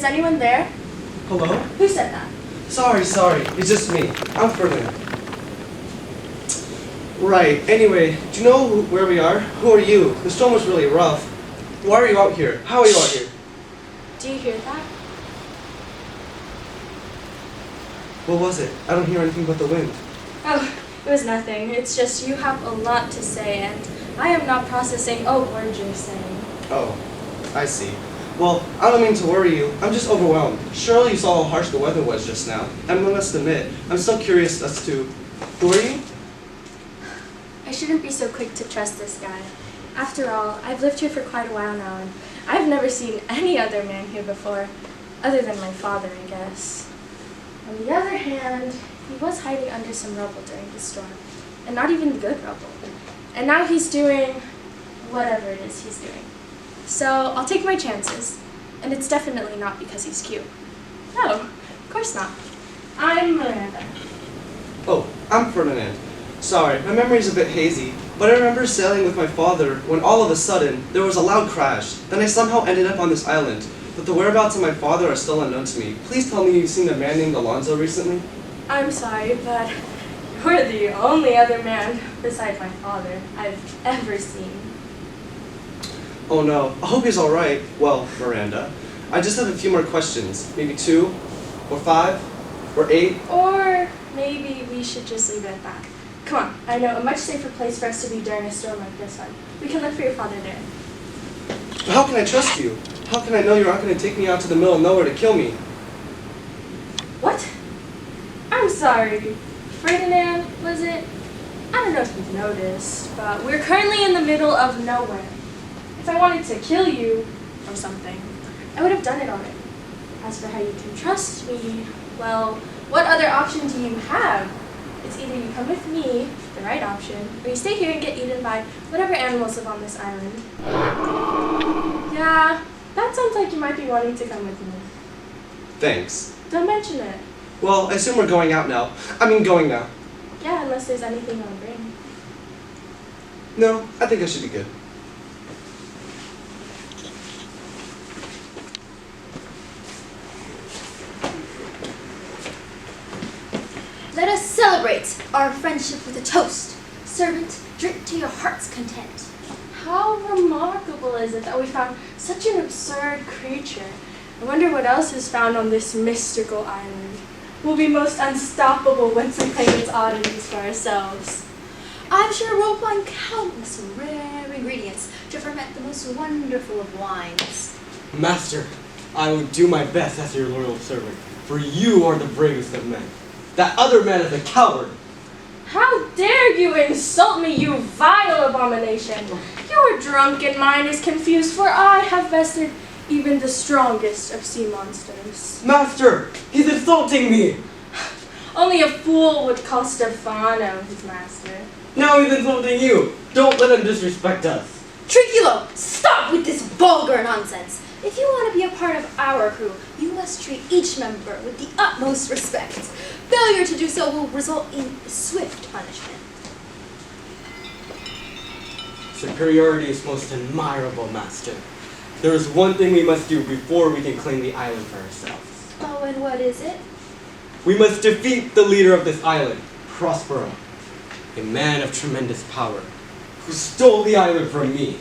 anyone there? Hello? Who said that? Sorry. It's just me. I'm Ferdinand. Right. Anyway, do you know where we are? Who are you? The storm was really rough. Why are you out here? How are you out here? Do you hear that? What was it? I don't hear anything but the wind. Oh, it was nothing. It's just you have a lot to say, and I am not processing a word you're saying. Oh, I see. Well, I don't mean to worry you. I'm just overwhelmed. Surely you saw how harsh the weather was just now. And I must admit, I'm still curious as to... Who are you? I shouldn't be so quick to trust this guy. After all, I've lived here for quite a while now, and I've never seen any other man here before, other than my father, I guess. On the other hand, he was hiding under some rubble during the storm, and not even the good rubble. And now he's doing whatever it is he's doing. So I'll take my chances, and it's definitely not because he's cute. No, of course not. I'm Miranda. Oh, I'm Ferdinand. Sorry, my memory's a bit hazy, but I remember sailing with my father when all of a sudden there was a loud crash. Then I somehow ended up on this island, but the whereabouts of my father are still unknown to me. Please tell me you've seen a man named Alonzo recently? I'm sorry, but you're the only other man besides my father I've ever seen. Oh no, I hope he's alright. Well, Miranda, I just have a few more questions. Maybe 2, or 5, or 8. Or maybe we should just leave it at that. Come on, I know a much safer place for us to be during a storm like this one. We can look for your father there. But how can I trust you? How can I know you're not going to take me out to the middle of nowhere to kill me? What? I'm sorry. Ferdinand, was it? I don't know if you've noticed, but we're currently in the middle of nowhere. If I wanted to kill you, or something, I would have done it already. As for how you can trust me, well, what other option do you have? It's either you come with me, the right option, or you stay here and get eaten by whatever animals live on this island. Yeah, that sounds like you might be wanting to come with me. Thanks. Don't mention it. Well, I assume we're going out now. Going now. Yeah, unless there's anything on bring. No, I think I should be good. Let us celebrate our friendship with a toast. Servant, drink to your heart's content. How remarkable is it that we found such an absurd creature? I wonder what else is found on this mystical island. We'll be most unstoppable once we claim its oddities for ourselves. I'm sure we'll find countless rare ingredients to ferment the most wonderful of wines. Master, I will do my best as your loyal servant, for you are the bravest of men. That other man is a coward. How dare you insult me, you vile abomination! Your drunken mind is confused, for I have bested even the strongest of sea monsters. Master, he's insulting me. Only a fool would call Stefano his master. Now he's insulting you. Don't let him disrespect us. Trinculo, stop with this vulgar nonsense. If you want to be a part of our crew, you must treat each member with the utmost respect. Failure to do so will result in swift punishment. Superiority is most admirable, Master. There is one thing we must do before we can claim the island for ourselves. Oh, and what is it? We must defeat the leader of this island, Prospero, a man of tremendous power, who stole the island from me.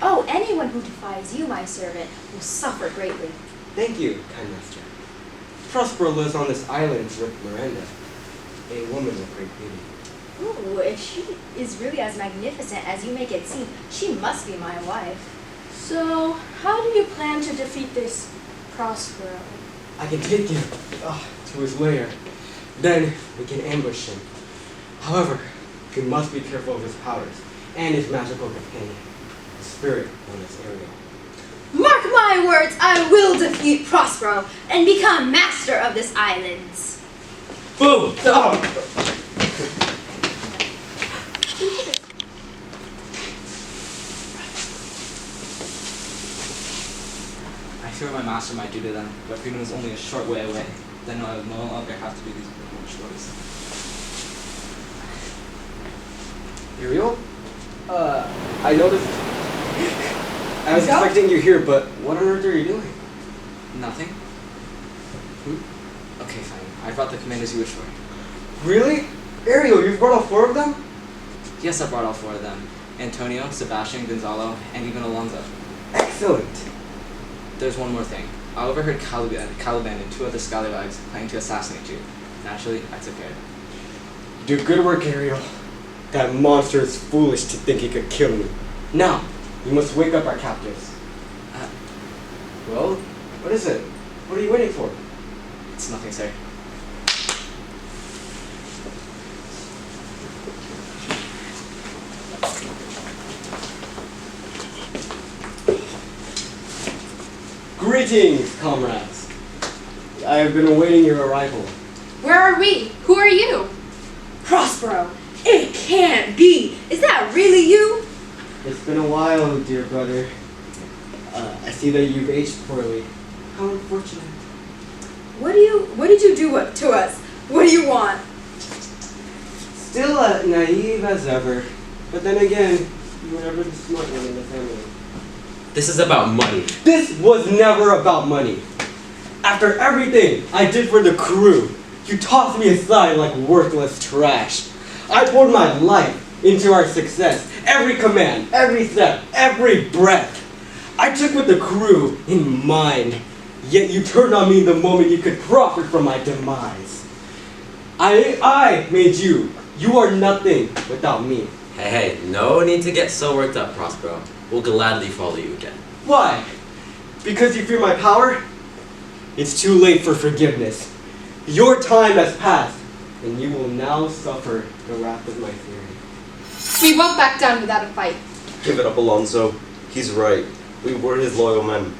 Oh, anyone who defies you, my servant, will suffer greatly. Thank you, kind master. Prospero lives on this island with Miranda, a woman of great beauty. Ooh, if she is really as magnificent as you make it seem, she must be my wife. So, how do you plan to defeat this Prospero? I can take you to his lair. Then we can ambush him. However, we must be careful of his powers and his magical companion, the spirit known as Ariel. Mark my words, I will defeat Prospero and become master of this island. Boom! I fear my master might do to them, but freedom is only a short way away. Then I will no longer have to do these foolish choices. Ariel? I noticed... I was expecting you here, but what on earth are you doing? Nothing. Okay, fine. I brought the commanders you wish for. Really? Ariel, you've brought all 4 of them? Yes, I brought all 4 of them. Antonio, Sebastian, Gonzalo, and even Alonso. Excellent. There's one more thing. I overheard Caliban and 2 other scallywags planning to assassinate you. Naturally, I took care of it. You do good work, Ariel. That monster is foolish to think he could kill me. Now, you must wake up our captives. Well, what is it? What are you waiting for? It's nothing, sir. Greetings, comrades. I have been awaiting your arrival. Where are we? Who are you? Prospero, it can't be. Is that really you? It's been a while, dear brother. I see that you've aged poorly. How unfortunate. What did you do to us? What do you want? Still naive as ever. But then again, you were never the smart one in the family. This is about money. This was never about money. After everything I did for the crew, you tossed me aside like worthless trash. I poured my life into our success. Every command, every step, every breath. I took with the crew in mind. Yet you turned on me the moment you could profit from my demise. I made you. You are nothing without me. Hey, no need to get so worked up, Prospero. We'll gladly follow you again. Why? Because you fear my power? It's too late for forgiveness. Your time has passed, and you will now suffer the wrath of my fury. We won't back down without a fight. Give it up, Alonso. He's right. We were his loyal men.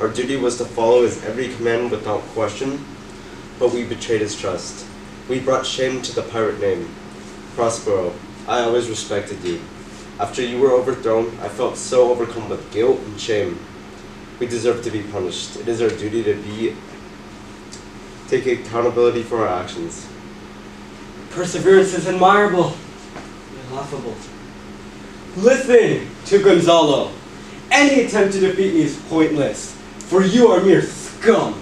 Our duty was to follow his every command without question, but we betrayed his trust. We brought shame to the pirate name. Prospero, I always respected you. After you were overthrown, I felt so overcome with guilt and shame. We deserve to be punished. It is our duty to take accountability for our actions. Perseverance is admirable, yet laughable. Listen to Gonzalo. Any attempt to defeat me is pointless, for you are mere scum,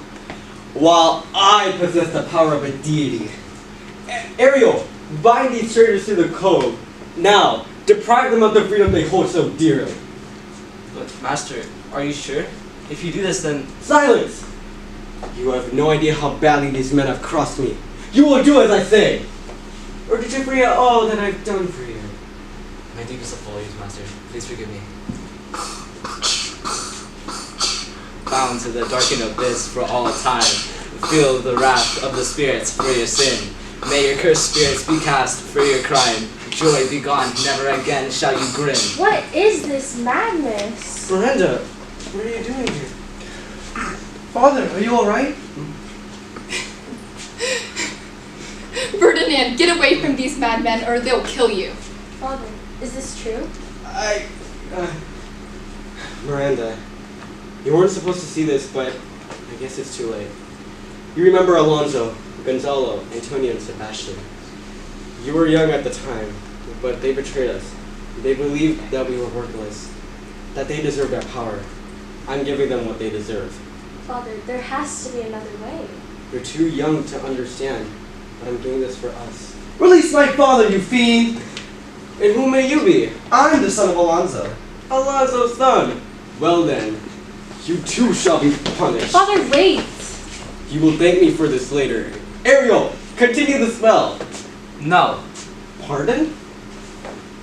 while I possess the power of a deity. Ariel, bind these traitors to the cove. Now, deprive them of the freedom they hold so dearly. But, Master, are you sure? If you do this, then... Silence! You have no idea how badly these men have crossed me. You will do as I say! Or did you forget all that I've done for you? My deepest apologies, Master. Please forgive me. Bound to the darkened abyss for all time. Feel the wrath of the spirits for your sin. May your cursed spirits be cast for your crime. Joy be gone, never again shall you grin. What is this madness? Miranda, what are you doing here? Father, are you alright? Ferdinand, get away from these madmen or they'll kill you. Father, is this true? Miranda, you weren't supposed to see this, but I guess it's too late. You remember Alonso, Gonzalo, Antonio, and Sebastian. You were young at the time, but they betrayed us. They believed that we were worthless, that they deserved our power. I'm giving them what they deserve. Father, there has to be another way. You're too young to understand, but I'm doing this for us. Release my father, you fiend! And who may you be? I'm the son of Alonso. Alonso's son. Well then, you too shall be punished. Father, wait! You will thank me for this later. Ariel, continue the spell. No. Pardon?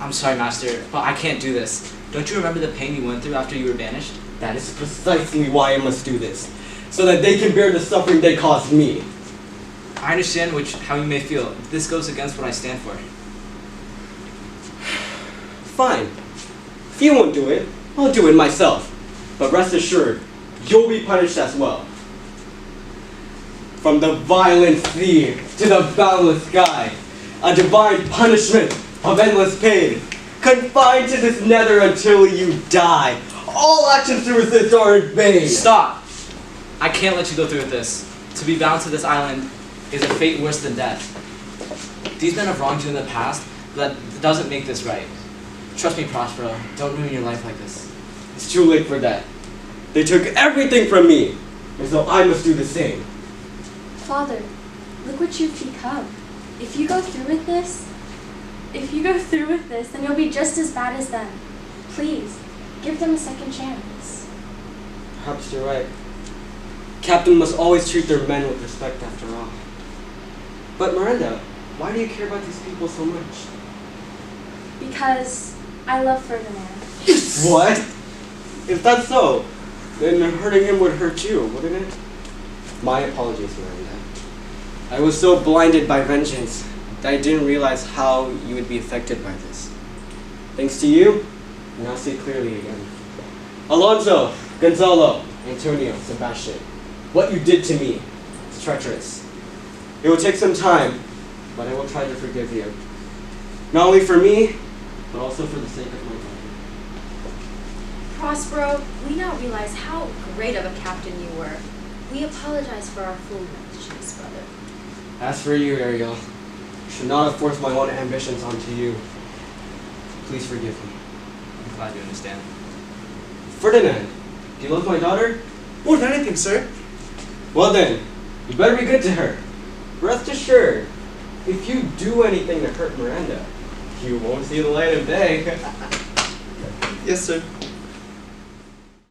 I'm sorry, Master, but I can't do this. Don't you remember the pain you went through after you were banished? That is precisely why I must do this, so that they can bear the suffering they caused me. I understand how you may feel. This goes against what I stand for. Fine. If you won't do it, I'll do it myself. But rest assured, you'll be punished as well. From the violent sea to the boundless sky, a divine punishment of endless pain, confined to this nether until you die. All actions to resist are in vain. Stop! I can't let you go through with this. To be bound to this island is a fate worse than death. These men have wronged you in the past, but that doesn't make this right. Trust me, Prospero. Don't ruin your life like this. It's too late for that. They took everything from me, and so I must do the same. father, look what you've become. If you go through with this, then you'll be just as bad as them. Please, give them a second chance. Perhaps you're right. Captain must always treat their men with respect after all. But Miranda, why do you care about these people so much? Because I love Ferdinand. What? If that's so, then hurting him would hurt you, wouldn't it? My apologies, Miranda. I was so blinded by vengeance that I didn't realize how you would be affected by this. Thanks to you, I now see clearly again. Alonso, Gonzalo, Antonio, Sebastian, what you did to me is treacherous. It will take some time, but I will try to forgive you. Not only for me, but also for the sake of my daughter. Prospero, we now realize how great of a captain you were. We apologize for our foolishness, brother. As for you, Ariel, I should not have forced my own ambitions onto you. Please forgive me. I'm glad you understand. Ferdinand, do you love my daughter? More than anything, sir. Well then, you better be good to her. Rest assured, if you do anything to hurt Miranda, you won't see the light of day. Yes, sir.